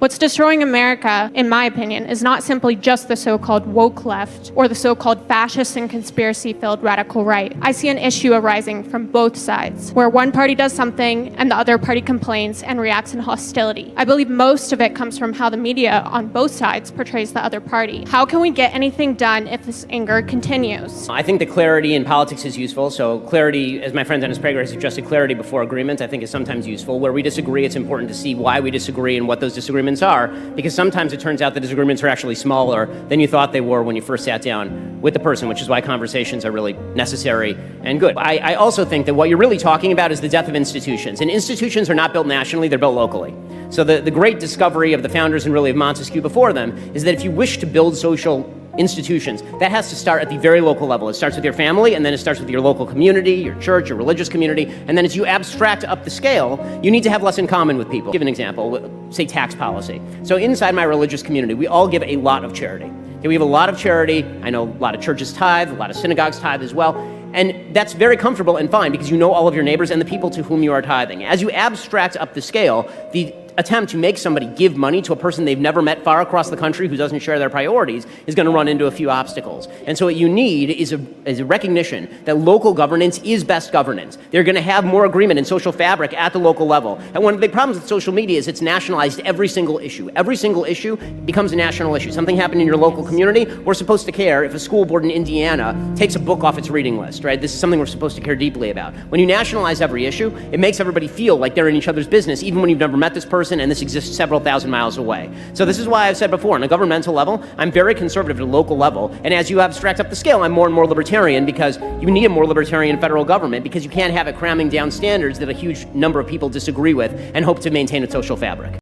What's destroying America, in my opinion, is not simply just the so-called woke left or the so-called fascist and conspiracy-filled radical right. I see an issue arising from both sides, where one party does something and the other party complains and reacts in hostility. I believe most of it comes from how the media on both sides portrays the other party. How can we get anything done if this anger continues? I think that clarity in politics is useful. So clarity, as my friend Dennis Prager has suggested, clarity before agreement, I think is sometimes useful. Where we disagree, it's important to see why we disagree and what those disagreements are, because sometimes it turns out the disagreements are actually smaller than you thought they were when you first sat down with the person, which is why conversations are really necessary and good. I also think that what you're really talking about is the death of institutions, and institutions are not built nationally, they're built locally. So the great discovery of the founders and really of Montesquieu before them is that if you wish to build social institutions, that has to start at the very local level. It starts with your family, and then it starts with your local community, your church, your religious community, and then as you abstract up the scale, you need to have less in common with people. I'll give an example, say tax policy. So inside my religious community, we all give a lot of charity. Okay, we have a lot of charity. I know a lot of churches tithe, a lot of synagogues tithe as well. And that's very comfortable and fine because you know all of your neighbors and the people to whom you are tithing. As you abstract up the scale, the attempt to make somebody give money to a person they've never met far across the country who doesn't share their priorities is going to run into a few obstacles. And so what you need is a recognition that local governance is best governance. They're going to have more agreement in social fabric at the local level. And one of the big problems with social media is it's nationalized every single issue. Every single issue becomes a national issue. Something happened in your local community, we're supposed to care if a school board in Indiana takes a book off its reading list, right? This is something we're supposed to care deeply about. When you nationalize every issue, it makes everybody feel like they're in each other's business, even when you've never met this person and this exists several thousand miles away. So this is why I've said before, on a governmental level, I'm very conservative at a local level, and as you abstract up the scale, I'm more and more libertarian because you need a more libertarian federal government because you can't have it cramming down standards that a huge number of people disagree with and hope to maintain a social fabric.